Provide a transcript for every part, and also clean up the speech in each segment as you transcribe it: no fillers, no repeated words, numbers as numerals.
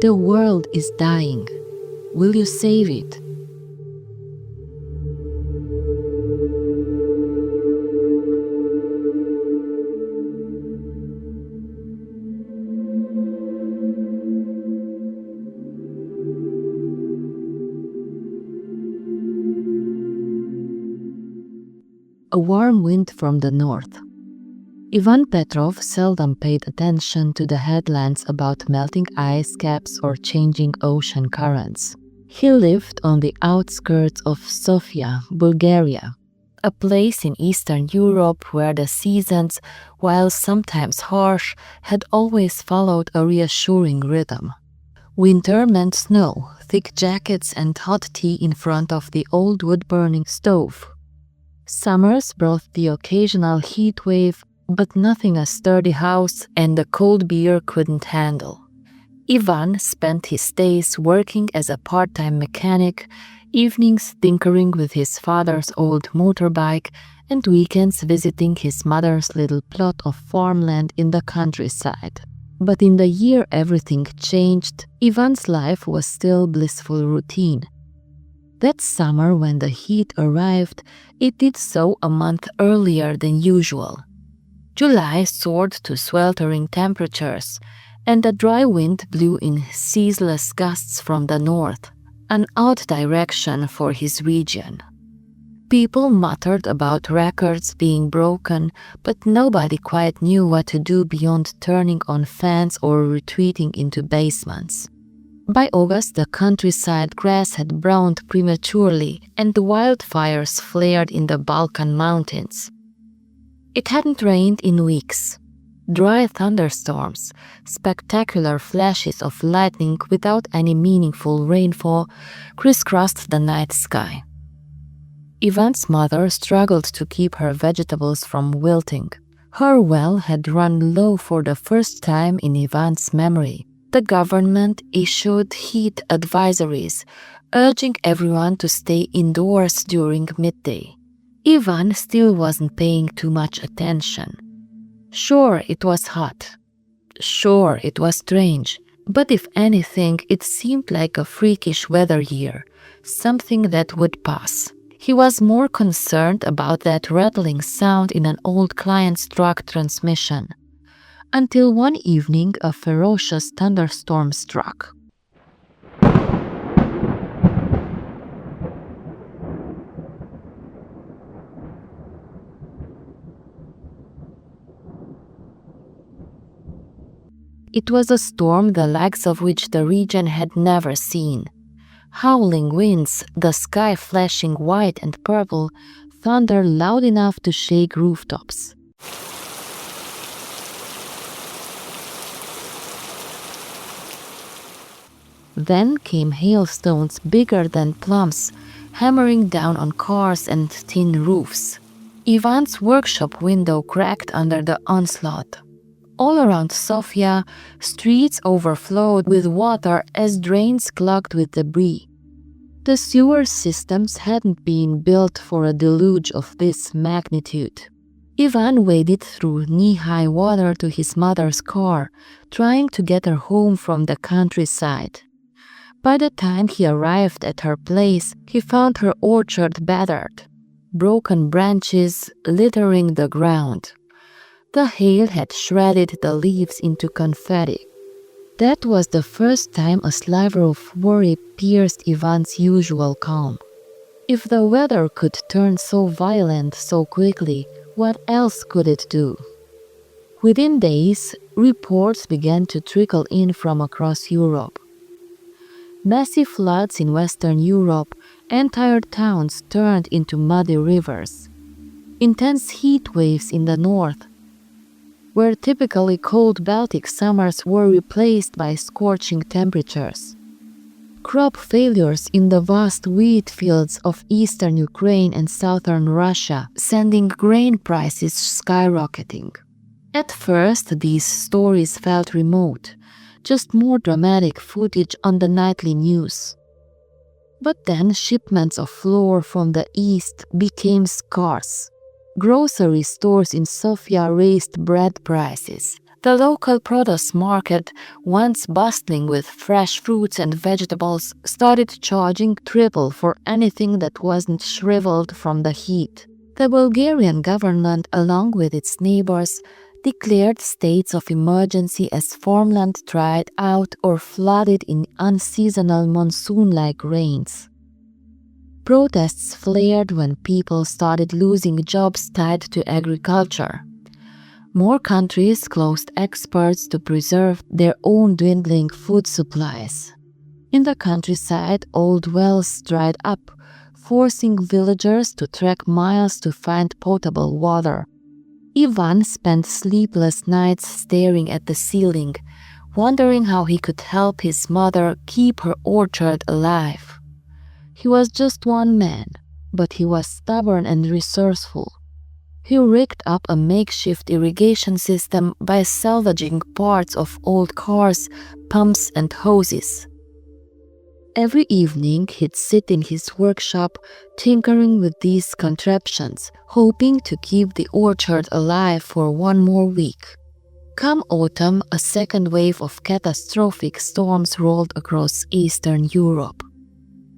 The world is dying. Will you save it? A warm wind from the north. Ivan Petrov seldom paid attention to the headlines about melting ice caps or changing ocean currents. He lived on the outskirts of Sofia, Bulgaria, a place in Eastern Europe where the seasons, while sometimes harsh, had always followed a reassuring rhythm. Winter meant snow, thick jackets, and hot tea in front of the old wood-burning stove. Summers brought the occasional heat wave, but nothing a sturdy house and a cold beer couldn't handle. Ivan spent his days working as a part-time mechanic, evenings tinkering with his father's old motorbike, and weekends visiting his mother's little plot of farmland in the countryside. But in the year everything changed, Ivan's life was still blissful routine. That summer, when the heat arrived, it did so a month earlier than usual. July soared to sweltering temperatures, and the dry wind blew in ceaseless gusts from the north, an odd direction for his region. People muttered about records being broken, but nobody quite knew what to do beyond turning on fans or retreating into basements. By August, the countryside grass had browned prematurely, and the wildfires flared in the Balkan mountains. It hadn't rained in weeks. Dry thunderstorms, spectacular flashes of lightning without any meaningful rainfall, crisscrossed the night sky. Ivan's mother struggled to keep her vegetables from wilting. Her well had run low for the first time in Ivan's memory. The government issued heat advisories, urging everyone to stay indoors during midday. Ivan still wasn't paying too much attention. Sure, it was hot. Sure, it was strange. But if anything, it seemed like a freakish weather year, something that would pass. He was more concerned about that rattling sound in an old client's truck transmission. Until one evening a ferocious thunderstorm struck. It was a storm the likes of which the region had never seen. Howling winds, the sky flashing white and purple, thunder loud enough to shake rooftops. Then came hailstones bigger than plums, hammering down on cars and tin roofs. Ivan's workshop window cracked under the onslaught. All around Sofia, streets overflowed with water as drains clogged with debris. The sewer systems hadn't been built for a deluge of this magnitude. Ivan waded through knee-high water to his mother's car, trying to get her home from the countryside. By the time he arrived at her place, he found her orchard battered, broken branches littering the ground. The hail had shredded the leaves into confetti. That was the first time a sliver of worry pierced Ivan's usual calm. If the weather could turn so violent so quickly, what else could it do? Within days, reports began to trickle in from across Europe. Massive floods in Western Europe, entire towns turned into muddy rivers. Intense heat waves in the north, where typically cold Baltic summers were replaced by scorching temperatures. Crop failures in the vast wheat fields of eastern Ukraine and southern Russia, sending grain prices skyrocketing. At first, these stories felt remote, just more dramatic footage on the nightly news. But then shipments of flour from the east became scarce. Grocery stores in Sofia raised bread prices. The local produce market, once bustling with fresh fruits and vegetables, started charging triple for anything that wasn't shriveled from the heat. The Bulgarian government, along with its neighbors, declared states of emergency as farmland dried out or flooded in unseasonal monsoon-like rains. Protests flared when people started losing jobs tied to agriculture. More countries closed exports to preserve their own dwindling food supplies. In the countryside, old wells dried up, forcing villagers to trek miles to find potable water. Ivan spent sleepless nights staring at the ceiling, wondering how he could help his mother keep her orchard alive. He was just one man, but he was stubborn and resourceful. He rigged up a makeshift irrigation system by salvaging parts of old cars, pumps, and hoses. Every evening, he'd sit in his workshop, tinkering with these contraptions, hoping to keep the orchard alive for one more week. Come autumn, a second wave of catastrophic storms rolled across Eastern Europe.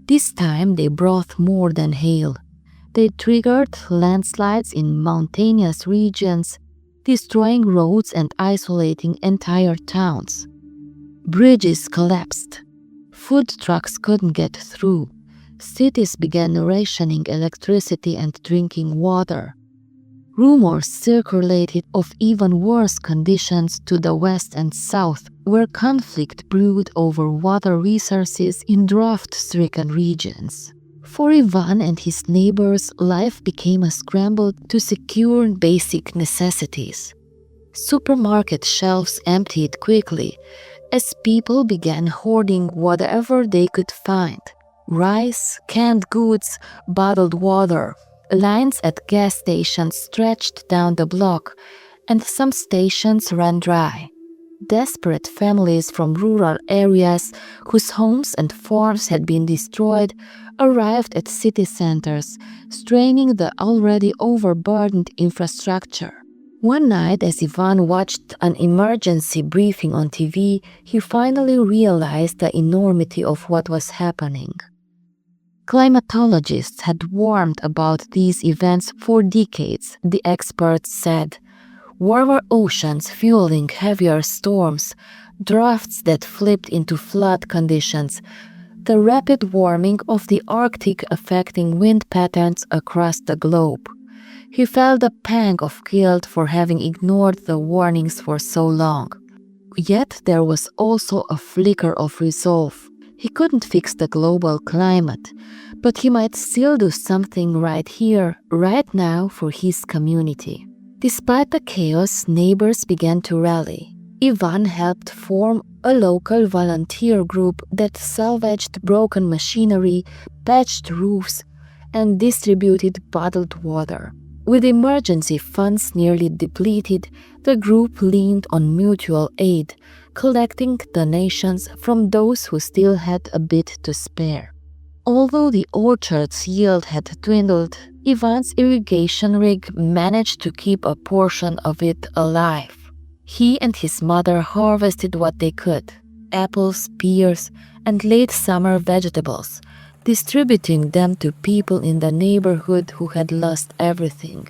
This time, they brought more than hail. They triggered landslides in mountainous regions, destroying roads and isolating entire towns. Bridges collapsed. Food trucks couldn't get through. Cities began rationing electricity and drinking water. Rumors circulated of even worse conditions to the west and south, where conflict brewed over water resources in drought-stricken regions. For Ivan and his neighbors, life became a scramble to secure basic necessities. Supermarket shelves emptied quickly as people began hoarding whatever they could find: rice, canned goods, bottled water. Lines at gas stations stretched down the block, and some stations ran dry. Desperate families from rural areas whose homes and farms had been destroyed arrived at city centers, straining the already overburdened infrastructure. One night, as Ivan watched an emergency briefing on TV, he finally realized the enormity of what was happening. Climatologists had warned about these events for decades, the experts said. Warmer oceans fueling heavier storms, drafts that flipped into flood conditions, the rapid warming of the Arctic affecting wind patterns across the globe. He felt a pang of guilt for having ignored the warnings for so long. Yet there was also a flicker of resolve. He couldn't fix the global climate, but he might still do something right here, right now for his community. Despite the chaos, neighbors began to rally. Ivan helped form a local volunteer group that salvaged broken machinery, patched roofs, and distributed bottled water. With emergency funds nearly depleted, the group leaned on mutual aid, collecting donations from those who still had a bit to spare. Although the orchard's yield had dwindled, Ivan's irrigation rig managed to keep a portion of it alive. He and his mother harvested what they could: apples, pears, and late summer vegetables, distributing them to people in the neighborhood who had lost everything.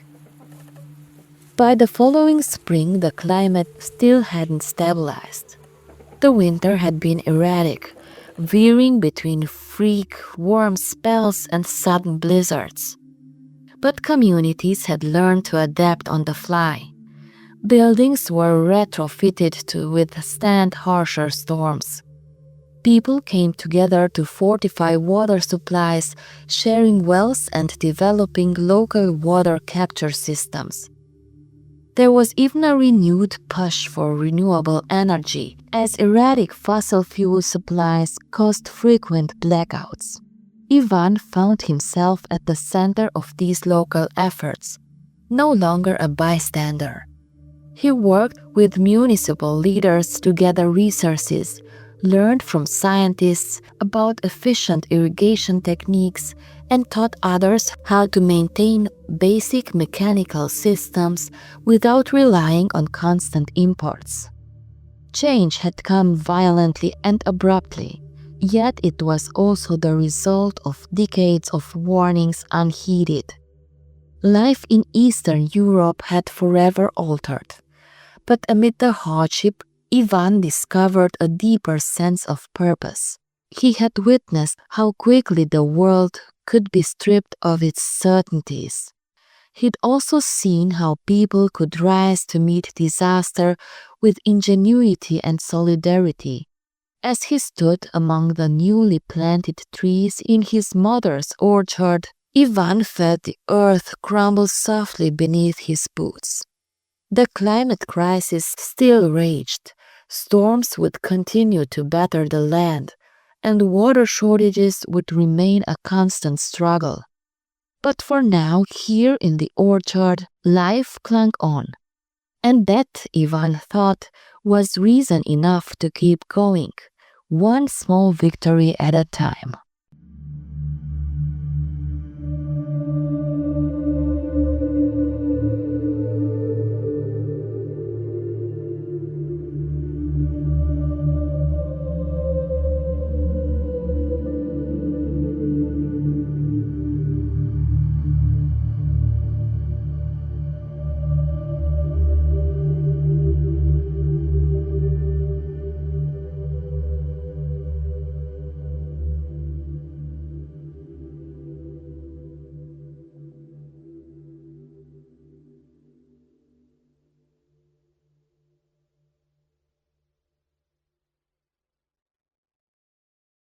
By the following spring, the climate still hadn't stabilized. The winter had been erratic, veering between freak, warm spells and sudden blizzards. But communities had learned to adapt on the fly. Buildings were retrofitted to withstand harsher storms. People came together to fortify water supplies, sharing wells and developing local water capture systems. There was even a renewed push for renewable energy, as erratic fossil fuel supplies caused frequent blackouts. Ivan found himself at the center of these local efforts, no longer a bystander. He worked with municipal leaders to gather resources, learned from scientists about efficient irrigation techniques, and taught others how to maintain basic mechanical systems without relying on constant imports. Change had come violently and abruptly, yet it was also the result of decades of warnings unheeded. Life in Eastern Europe had forever altered, but amid the hardship, Ivan discovered a deeper sense of purpose. He had witnessed how quickly the world could be stripped of its certainties. He'd also seen how people could rise to meet disaster with ingenuity and solidarity. As he stood among the newly planted trees in his mother's orchard, Ivan felt the earth crumble softly beneath his boots. The climate crisis still raged. Storms would continue to batter the land, and water shortages would remain a constant struggle. But for now, here in the orchard, life clung on. And that, Ivan thought, was reason enough to keep going, one small victory at a time.